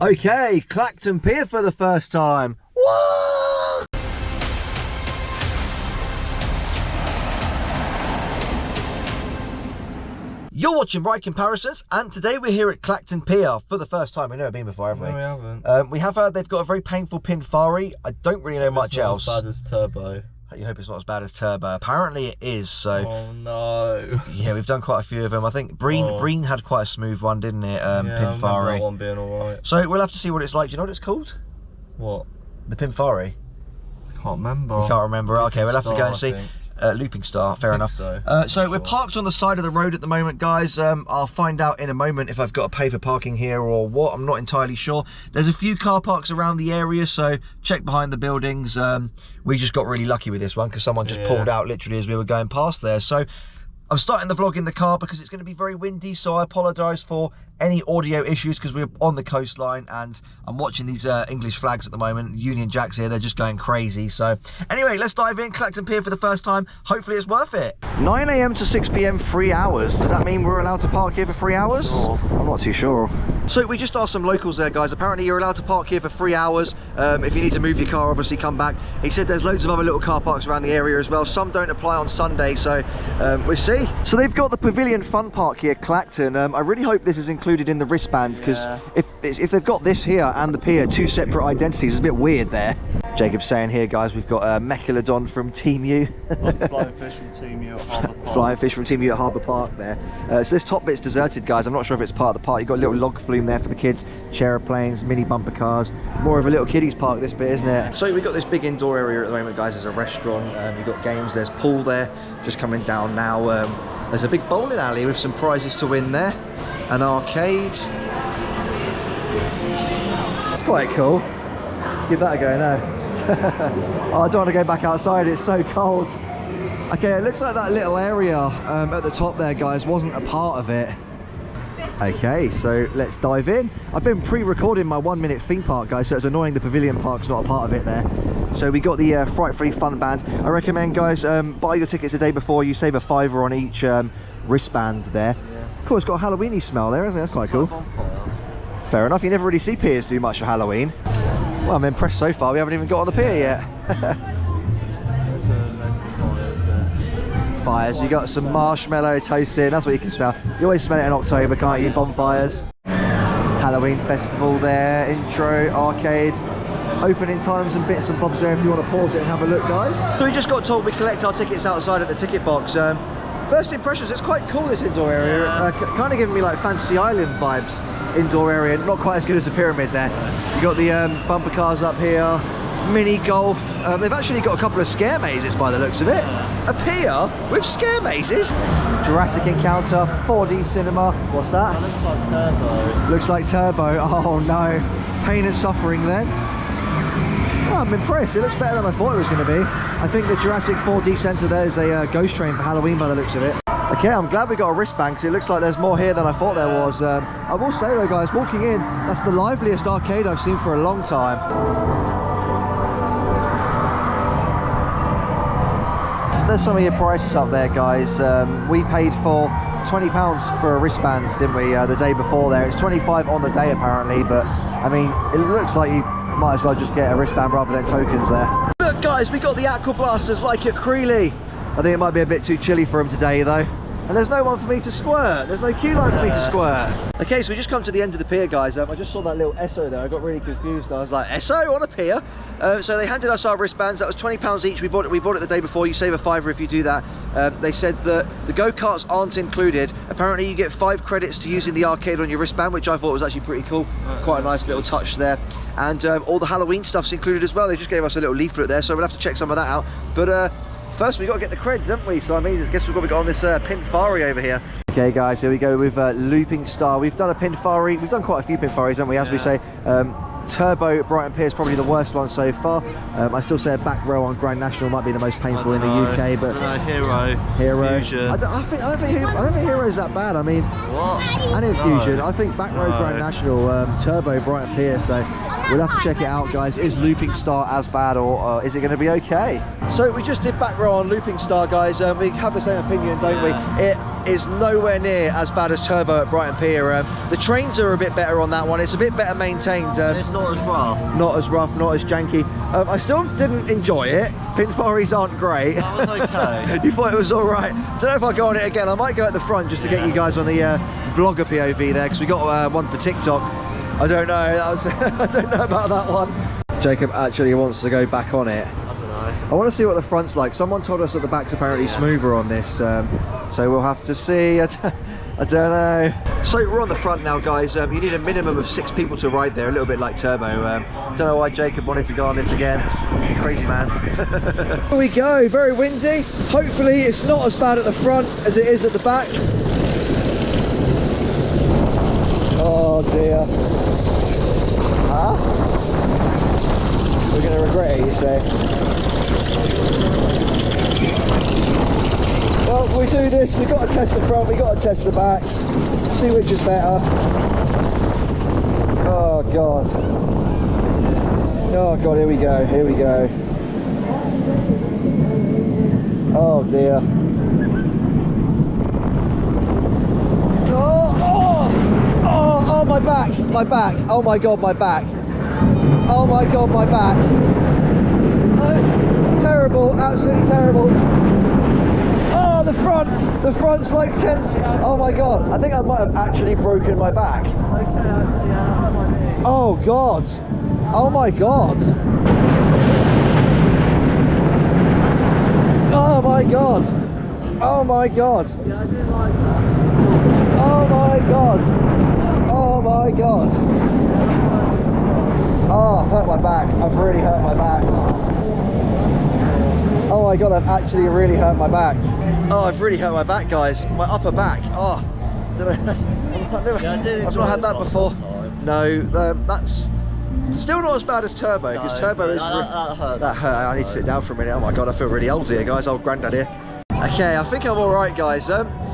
Okay, Clacton Pier for the first time. What? You're watching Ride Comparisons, and today we're here at Clacton Pier for the first time. We've never been before, have we? No, we haven't. We have heard they've got a very painful Pinfari. I don't really know much else. It's not as bad as Turbo. You hope it's not as bad as Turbo. Apparently it is, so... Oh, no. Yeah, we've done quite a few of them. I think Breen had quite a smooth one, didn't it? Yeah, Pinfari. I remember that one being alright. So we'll have to see what it's like. Do you know what it's called? What? The Pinfari? I can't remember. You can't remember? Okay, we'll have to go and see. I think. Looping Star, fair enough. So we're parked on the side of the road at the moment, guys. I'll find out in a moment if I've got to pay for parking here or what. I'm not entirely sure. There's a few car parks around the area, so check behind the buildings. We just got really lucky with this one because someone just pulled out literally as we were going past there. So I'm starting the vlog in the car because it's going to be very windy, so I apologise for any audio issues because we're on the coastline and I'm watching these English flags at the moment. Union Jacks here, they're just going crazy. So anyway, let's dive in. Clacton Pier for the first time. Hopefully it's worth it. 9 AM to 6 PM, 3 hours. Does that mean we're allowed to park here for 3 hours? Sure. I'm not too sure. So we just asked some locals there, guys. Apparently you're allowed to park here for 3 hours. If you need to move your car, obviously come back. He said there's loads of other little car parks around the area as well. Some don't apply on Sunday, so we'll see. So they've got the Pavilion Fun Park here, Clacton. I really hope this is included in the wristband because if they've got this here and the pier, two separate identities, it's a bit weird there. Jacob's saying here, guys, we've got a Mechalodon from Team U. Flying fish from Team U at Harbour Park. Flying fish from Team U at Harbour Park there. So this top bit's deserted, guys. I'm not sure if it's part of the park. You've got a little log flume there for the kids, aeroplanes, mini bumper cars. More of a little kiddies park, this bit, isn't it? So we've got this big indoor area at the moment, guys. There's a restaurant, you've got games, there's pool there, just coming down now. There's a big bowling alley with some prizes to win there. An arcade. It's quite cool. Give that a go now. Oh, I don't want to go back outside, it's so cold. Okay, it looks like that little area at the top there, guys, wasn't a part of it. Okay, so let's dive in. I've been pre-recording my 1 minute theme park, guys, so it's annoying the Pavilion Park's not a part of it there. So we got the Fright Free Fun Band. I recommend, guys, buy your tickets a day before. You save a £5 on each wristband there. Yeah. Cool, it's got a Halloweeny smell there, isn't it? That's quite cool. Fair enough, you never really see piers do much for Halloween. Well, I'm impressed so far, we haven't even got on the pier yet. Fires, you got some marshmallow toasting, that's what you can smell. You always smell it in October, can't you? Bonfires. Halloween festival there, intro, arcade. Opening times and bits and bobs there if you want to pause it and have a look, guys. So we just got told we collect our tickets outside at the ticket box. First impressions, it's quite cool, this indoor area. Kind of giving me like Fantasy Island vibes, indoor area. Not quite as good as the Pyramid there. You got the bumper cars up here, mini golf. They've actually got a couple of scare mazes by the looks of it. A pier with scare mazes. Jurassic Encounter, 4D cinema. What's that? That looks like Turbo. Looks like Turbo. Oh no. Pain and suffering then. Oh, I'm impressed. It looks better than I thought it was going to be. I think the Jurassic 4D Centre there is a ghost train for Halloween by the looks of it. Okay, I'm glad we got a wristband because it looks like there's more here than I thought there was. I will say though, guys, walking in, that's the liveliest arcade I've seen for a long time. There's some of your prices up there, guys. We paid for £20 for a wristband, didn't we, the day before there. It's 25 on the day apparently, but I mean, it looks like you might as well just get a wristband rather than tokens there. Look, guys, we got the Aqua Blasters like at Creeley. I think it might be a bit too chilly for them today though. And there's no one for me to squirt. There's no queue line for me to squirt. Okay, so we just come to the end of the pier, guys. I just saw that little Esso there. I got really confused. I was like, Esso on a pier? So they handed us our wristbands. That was £20 each. We bought it the day before. You save a £5 if you do that. They said that the go-karts aren't included. Apparently you get 5 credits to using the arcade on your wristband, which I thought was actually pretty cool. Quite a nice little touch there. And all the Halloween stuff's included as well. They just gave us a little leaflet there, so we'll have to check some of that out. But first we got to get the creds, haven't we? So I mean, I guess we've got to go on this Pinfari over here. Okay, guys, here we go with Looping Star. We've done a Pinfari. We've done quite a few Pinfaris, haven't we? As we say, Turbo Brighton Pier is probably the worst one so far. I still say a back row on Grand National might be the most painful in the UK, but Hero. Fusion. I don't think Hero's that bad. I mean, what? And Infusion. I think back row Grand National, Turbo Brighton Pier. So we'll have to check it out, guys. Is Looping Star as bad, or is it going to be okay? So we just did back row on Looping Star, guys. We have the same opinion, don't we? is nowhere near as bad as Turbo at Brighton Pier. The trains are a bit better on that one. It's a bit better maintained. It's not as rough. Not as rough, not as janky. I still didn't enjoy it. Pinfaris aren't great. That was okay. You thought it was all right. Don't know if I'll go on it again. I might go at the front just to get you guys on the vlogger POV there, because we got one for TikTok. I don't know. I don't know about that one. Jacob actually wants to go back on it. I don't know. I want to see what the front's like. Someone told us that the back's apparently smoother on this, so we'll have to see. I don't know. So we're on the front now, guys. You need a minimum of 6 people to ride there, a little bit like Turbo. Don't know why Jacob wanted to go on this again. Crazy man. Here we go. Very windy. Hopefully it's not as bad at the front as it is at the back. Oh dear. Huh? We're going to regret it, you say? Well, we do this, we've got to test the front, we've got to test the back, see which is better. Oh God. Oh God, here we go, here we go. Oh dear. Oh, my back, oh my God, my back. Oh my God, my back. Terrible, absolutely terrible. Oh, the front's like 10. Oh my God, I think I might have actually broken my back. Oh God, oh my God. Oh my God, oh my God. Oh my God, oh my God. Oh, I've hurt my back. I've really hurt my back. Oh my God, I've actually really hurt my back. Oh, I've really hurt my back, guys. My upper back. Oh, don't know. I've not had that before. No, that's still not as bad as Turbo, because Turbo is... That hurt. I need to sit down for a minute. Oh my God, I feel really old here, guys. Old granddad here. Okay, I think I'm all right, guys.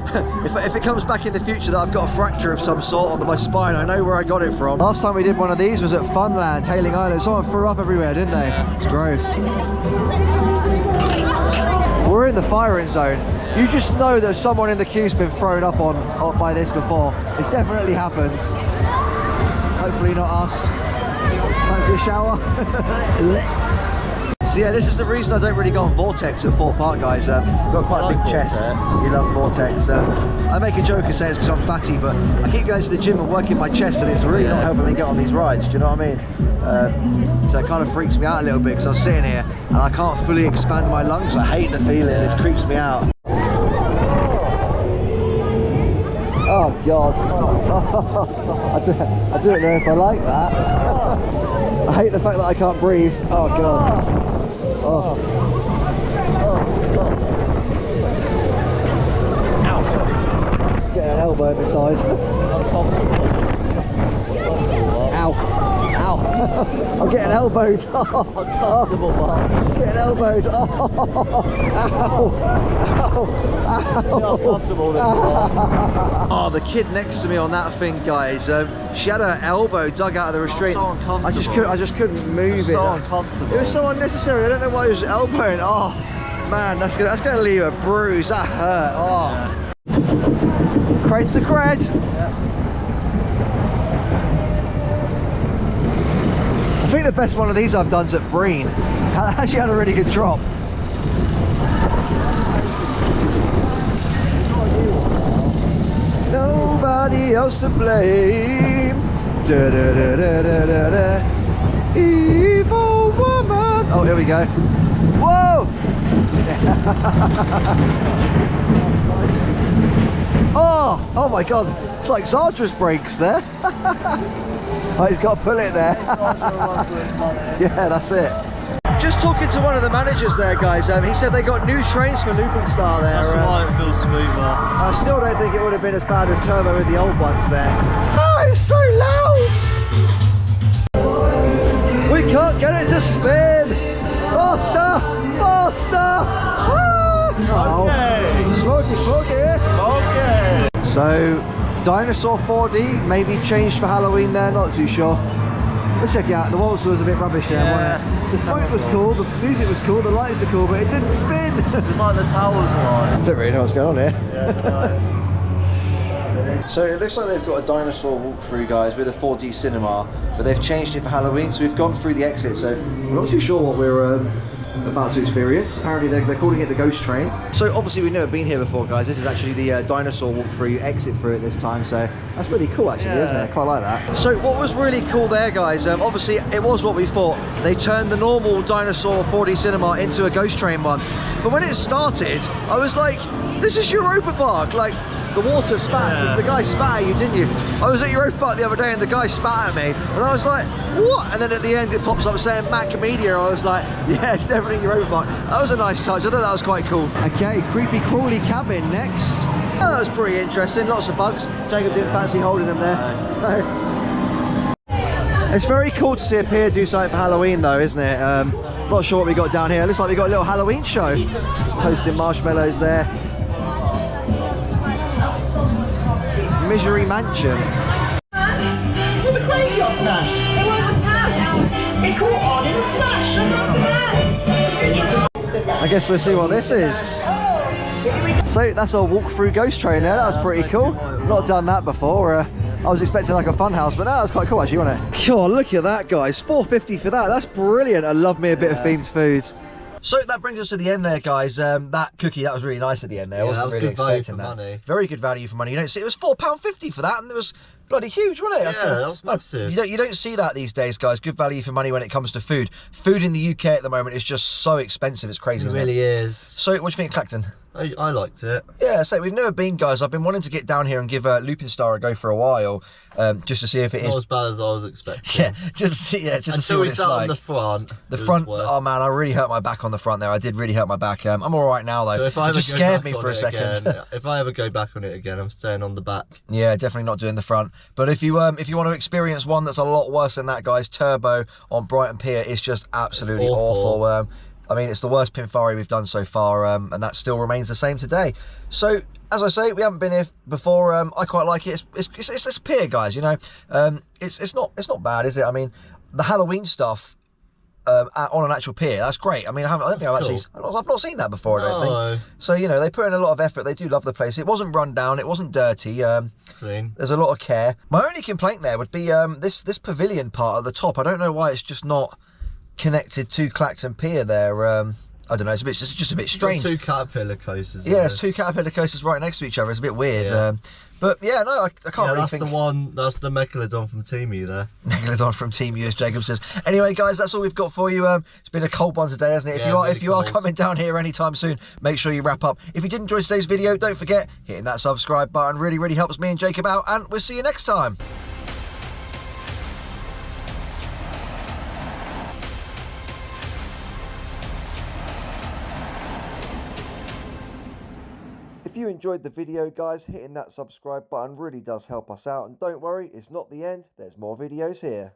If it comes back in the future that I've got a fracture of some sort under my spine, I know where I got it from. Last time we did one of these was at Funland, Hailing Island. Someone threw up everywhere, didn't they? It's gross. We're in the firing zone. You just know that someone in the queue's been thrown up on by this before. It's definitely happened. Hopefully not us. Fancy a shower? So yeah, this is the reason I don't really go on Vortex at Fort Park, guys. I've got quite a big chest. You love Vortex. I make a joke and say it's because I'm fatty, but I keep going to the gym and working my chest, and it's really not helping me get on these rides. Do you know what I mean? So it kind of freaks me out a little bit, because I'm sitting here and I can't fully expand my lungs. I hate the feeling. It creeps me out. Oh God. I don't know if I like that. I hate the fact that I can't breathe. Oh God. Oh. Ow. Get an elbow in the side. Ow. Ow. I'm getting elbowed. Uncomfortable, getting elbowed. Oh. Ow. Ow. Ow. Oh, the kid next to me on that thing, guys. She had her elbow dug out of the restraint. So I just couldn't move it. So uncomfortable. It was so unnecessary. I don't know why he was elbowing. Oh man, that's gonna leave a bruise. That hurt. Oh. Yeah. Cred to cred. Yeah. I think the best one of these I've done is at Breen. I actually had a really good drop. Nobody else to blame. Da, da, da, da, da, da, da. Evil woman. Oh, here we go. Whoa! Oh my God! It's like Zardra's brakes there. Oh, he's got to pull it there. Yeah, that's it. Just talking to one of the managers there, guys. He said they got new trains for Looping Star there. That's why it feels smoother. I still don't think it would have been as bad as Turbo with the old ones there. Oh, it's so loud! We can't get it to spin! Faster! Faster! Ah! Okay. Smoky, smoky! Okay. So, Dinosaur 4D, maybe changed for Halloween there, not too sure. Let's check it out. The waltz was a bit rubbish there, wasn't it? The smoke was cool, the music was cool, the lights are cool, but it didn't spin. It was like the towers one. I don't really know what's going on here. Yeah, So it looks like they've got a dinosaur walkthrough, guys, with a 4D cinema, but they've changed it for Halloween, so we've gone through the exit, so we're not too sure what we're about to experience. Apparently they're calling it the ghost train. So obviously we've never been here before, guys. This is actually the dinosaur walkthrough. You exit through it this time, so that's really cool actually, isn't it? I quite like that. So what was really cool there, guys, obviously it was what we thought. They turned the normal dinosaur 4D cinema into a ghost train one, but when it started I was like, this is Europa Park. Like, the water spat, the guy spat at you, didn't you? I was at Europa Park the other day and the guy spat at me and I was like, what? And then at the end it pops up saying Mac Media. I was like, yeah, it's definitely Europa Park. That was a nice touch. I thought that was quite cool. Okay, creepy crawly cabin next. Oh, that was pretty interesting. Lots of bugs. Jacob didn't fancy holding them there. No. It's very cool to see a pier do something for Halloween though, isn't it? Not sure what we got down here. Looks like we got a little Halloween show. Toasting marshmallows there. Misery Mansion. It was a graveyard smash. It was a flash. It caught on in a flash. I guess we'll see what this is. So that's our walk-through ghost train there. That was pretty cool. Not done that before. I was expecting like a fun house, but no, that was quite cool actually, wasn't it? God, look at that, guys. $4.50 for that. That's brilliant. I love me a bit of themed food. So that brings us to the end there, guys. That cookie, that was really nice at the end there. I wasn't really expecting that. Money. Very good value for money. You don't see, it was £4.50 for that, and it was bloody huge, wasn't it? Yeah, that was massive. You don't see that these days, guys. Good value for money when it comes to food. Food in the UK at the moment is just so expensive. It's crazy. It really is. So, what do you think of Clacton? I liked it. Yeah, so we've never been, guys. I've been wanting to get down here and give Lupin Star a go for a while, just to see if it is. Not as bad as I was expecting. Yeah, just to see, just to see Until what we it's sat like. on the front. The front. Oh man, I really hurt my back on the front there. I did really hurt my back. I'm all right now though. So it just scared me for a second. Again, if I ever go back on it again, I'm staying on the back. Yeah, definitely not doing the front. But if you want to experience one that's a lot worse than that, guys, Turbo on Brighton Pier is just absolutely awful. I mean, it's the worst pinfari we've done so far, and that still remains the same today. So, as I say, we haven't been here before. I quite like it. It's a pier, guys. You know, it's not bad, is it? I mean, the Halloween stuff on an actual pier, that's great. I mean, I don't think I've not seen that before. I don't think. So you know, they put in a lot of effort. They do love the place. It wasn't run down. It wasn't dirty. Clean. There's a lot of care. My only complaint there would be this pavilion part at the top. I don't know why it's just not connected to Clacton Pier there. I don't know, it's just a bit strange. Two caterpillar coasters. Yeah, it's two caterpillar coasters right next to each other. It's a bit weird. Yeah. But yeah, no, I can't really think. That's the Megalodon from Teemu there. Megalodon from Teemu, as Jacob says. Anyway, guys, that's all we've got for you. It's been a cold one today, hasn't it? If you are coming down here anytime soon, make sure you wrap up. If you did enjoy today's video, don't forget hitting that subscribe button. Really helps me and Jacob out, and we'll see you next time. If you enjoyed the video, guys, hitting that subscribe button really does help us out. And don't worry, it's not the end. There's more videos here.